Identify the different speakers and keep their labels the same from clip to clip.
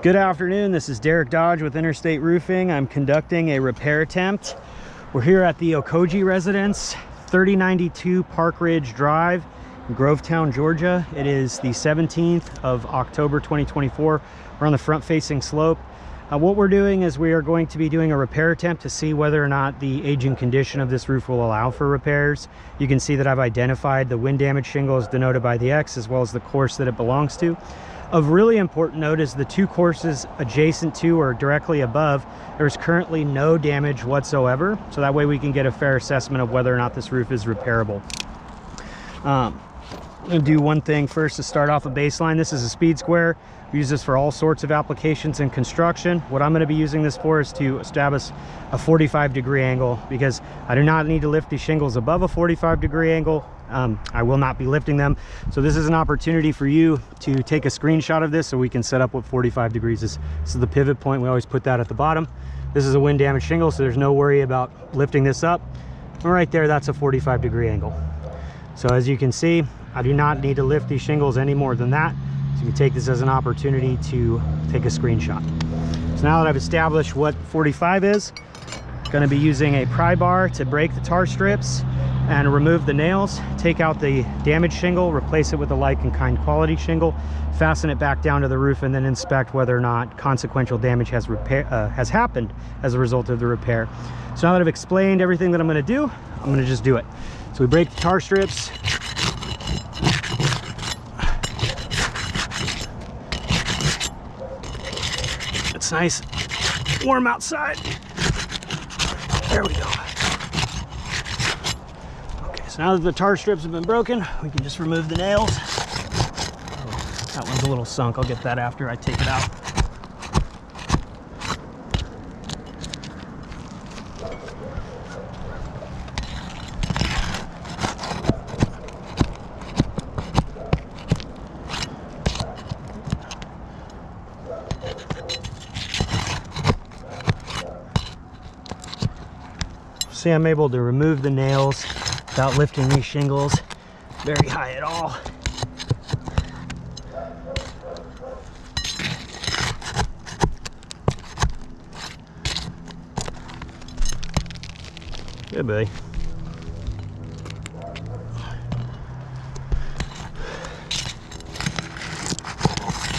Speaker 1: Good afternoon, this is Derek Dodge with Interstate Roofing. I'm conducting a repair attempt. We're here at the Okoji residence, 3092 Park Ridge Drive in Grovetown, Georgia. It is the 17th of October 2024. We're on the front facing slope. What we're doing is we are going to be doing a repair attempt to see whether or not the aging condition of this roof will allow for repairs. You can see that I've identified the wind damage shingle as denoted by the X, as well as the course that it belongs to. Of really important note is the two courses adjacent to or directly above, there's currently no damage whatsoever. So that way we can get a fair assessment of whether or not this roof is repairable. I'm gonna do one thing first to start off a baseline. This is a speed square. We use this for all sorts of applications in construction. What I'm gonna be using this for is to establish a 45-degree angle, because I do not need to lift these shingles above a 45-degree angle. I will not be lifting them. So this is an opportunity for you to take a screenshot of this so we can set up what 45 degrees is. This is the pivot point. We always put that at the bottom. This is a wind damaged shingle, so there's no worry about lifting this up. And right there, that's a 45-degree angle. So as you can see, I do not need to lift these shingles any more than that. So you can take this as an opportunity to take a screenshot. So now that I've established what 45 is, I'm going to be using a pry bar to break the tar strips and remove the nails, take out the damaged shingle, replace it with a like and kind quality shingle, fasten it back down to the roof, and then inspect whether or not consequential damage has happened as a result of the repair. So now that I've explained everything that I'm going to do, I'm going to just do it. So we break the tar strips. It's nice, warm outside. There we go. So now that the tar strips have been broken, we can just remove the nails. Oh, that one's a little sunk. I'll get that after I take it out. See, I'm able to remove the nails without lifting these shingles very high at all. Good boy.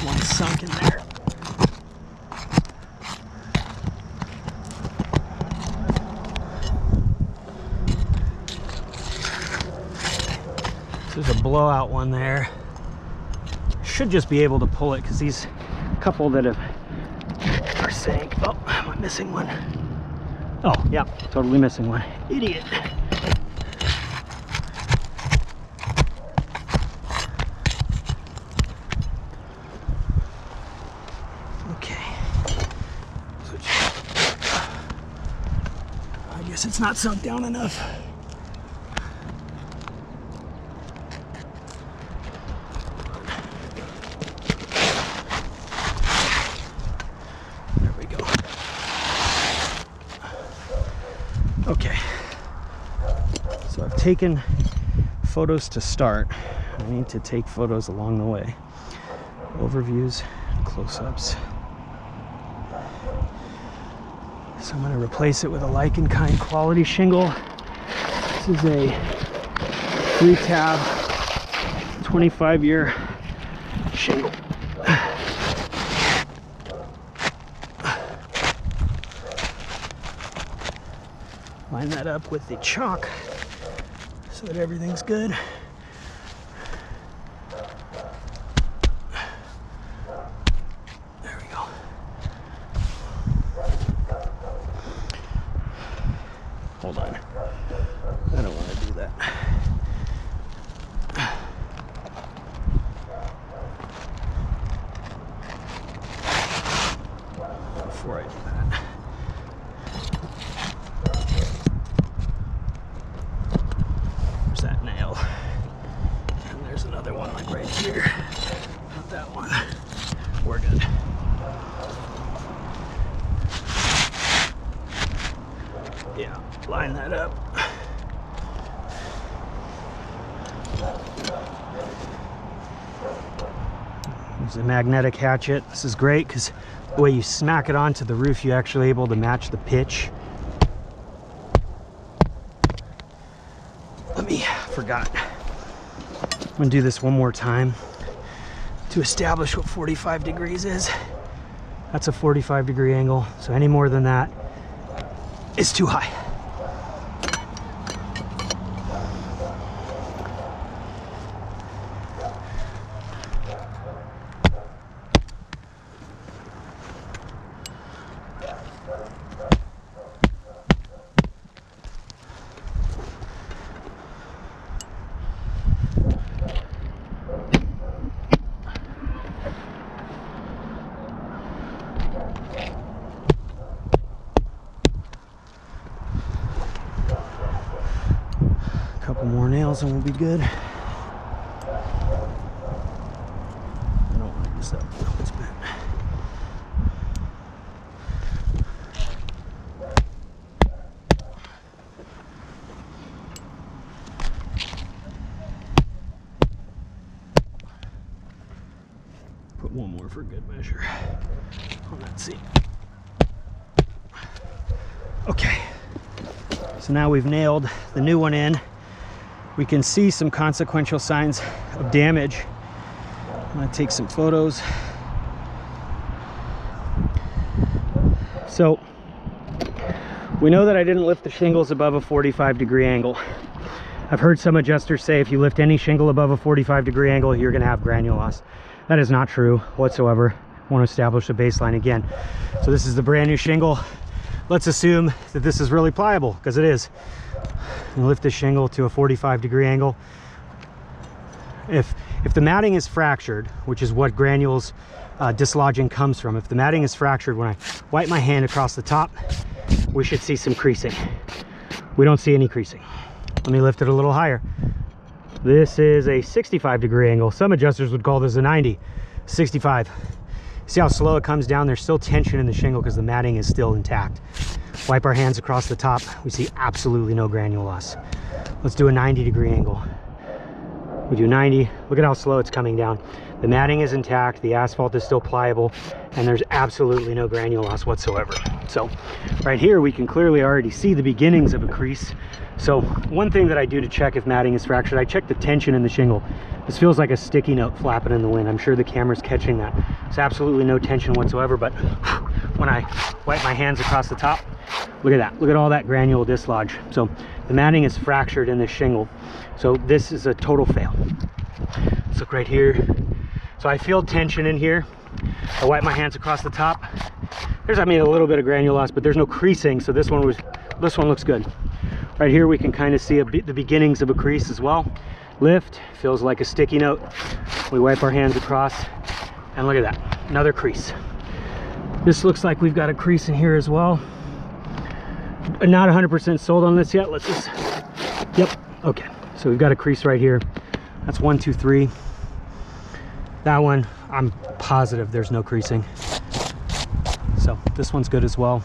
Speaker 1: One sunk in there. There's a blowout one there. Should just be able to pull it because these couple that are sank. Oh, am I missing one? Oh, yeah, totally missing one. Idiot. Okay. I guess it's not sunk down enough. Okay, so I've taken photos to start. I need to take photos along the way. Overviews, close-ups. So I'm going to replace it with a like and kind quality shingle. This is a 3-tab, 25-year shingle. Line that up with the chalk so that everything's good. There we go. Hold on. I don't want to do that. Before I do that. That nail, and there's another one like right here. Not that one. We're good. Yeah, line that up. There's a magnetic hatchet. This is great because the way you smack it onto the roof, you're actually able to match the pitch. Forgot. I'm gonna do this one more time to establish what 45 degrees is. That's a 45-degree angle, so any more than that is too high. Couple more nails and we'll be good. I don't want to use that. No, it's bent. Put one more for good measure on that seat. Okay, so now we've nailed the new one in. We can see some consequential signs of damage. I'm gonna take some photos. So we know that I didn't lift the shingles above a 45-degree angle. I've heard some adjusters say if you lift any shingle above a 45-degree angle, you're gonna have granule loss. That is not true whatsoever. I want to establish a baseline again. So this is the brand new shingle. Let's assume that this is really pliable, because it is. And lift the shingle to a 45-degree angle. If the matting is fractured, which is what granules dislodging comes from, if the matting is fractured, when I wipe my hand across the top, we should see some creasing. We don't see any creasing. Let me lift it a little higher. This is a 65-degree angle. Some adjusters would call this a 90. 65. See how slow it comes down? There's still tension in the shingle because the matting is still intact. Wipe our hands across the top. We see absolutely no granule loss. Let's do a 90-degree angle. We do 90. Look at how slow it's coming down. The matting is intact, the asphalt is still pliable, and there's absolutely no granule loss whatsoever. So right here we can clearly already see the beginnings of a crease. So one thing that I do to check if matting is fractured, I check the tension in the shingle. This feels like a sticky note flapping in the wind. I'm sure the camera's catching that. There's absolutely no tension whatsoever, but when I wipe my hands across the top, look at that. Look at all that granule dislodge. So the matting is fractured in this shingle. So this is a total fail. Let's look right here. So I feel tension in here. I wipe my hands across the top. There's, I mean, a little bit of granule loss, but there's no creasing. So this one looks good. Right here, we can kind of see the beginnings of a crease as well. Lift, feels like a sticky note. We wipe our hands across, and look at that, another crease. This looks like we've got a crease in here as well. Not 100% sold on this yet. Let's just, yep, okay. So we've got a crease right here. That's 1, 2, 3. That one, I'm positive there's no creasing. So this one's good as well.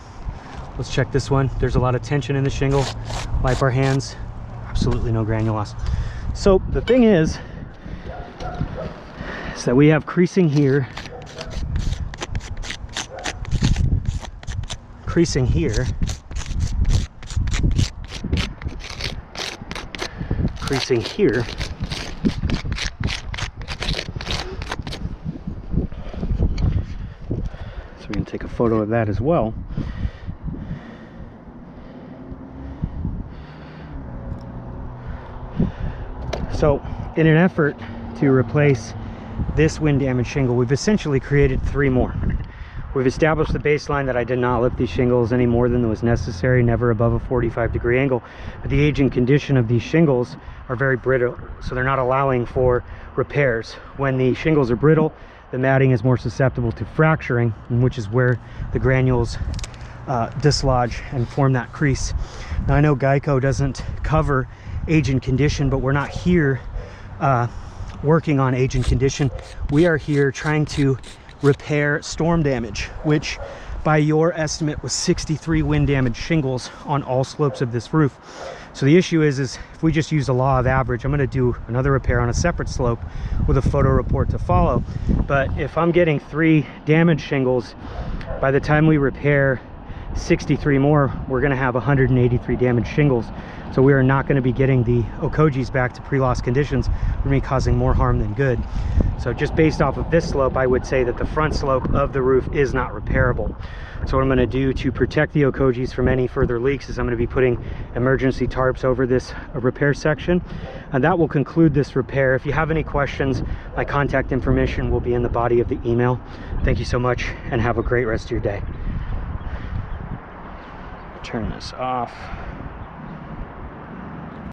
Speaker 1: Let's check this one. There's a lot of tension in the shingle. Wipe our hands, absolutely no granule loss. So the thing is that we have creasing here, creasing here, creasing here, so we can take a photo of that as well. So in an effort to replace this wind damaged shingle, we've essentially created 3 more. We've established the baseline that I did not lift these shingles any more than was necessary, never above a 45-degree angle. But the age and condition of these shingles are very brittle, so they're not allowing for repairs. When the shingles are brittle, the matting is more susceptible to fracturing, which is where the granules dislodge and form that crease. Now I know Geico doesn't cover age and condition, but we're not here working on age and condition. We are here trying to repair storm damage, which by your estimate was 63 wind damage shingles on all slopes of this roof. So the issue is if we just use the law of average, I'm going to do another repair on a separate slope with a photo report to follow. But if I'm getting 3 damaged shingles, by the time we repair 63 more, we're going to have 183 damaged shingles. So we are not going to be getting the Okojis back to pre-loss conditions. We're going to be causing more harm than good. So just based off of this slope, I would say that the front slope of the roof is not repairable. So what I'm going to do to protect the Okojis from any further leaks is I'm going to be putting emergency tarps over this repair section, and that will conclude this repair. If you have any questions, my contact information will be in the body of the email. Thank you so much and have a great rest of your day. Turn this off.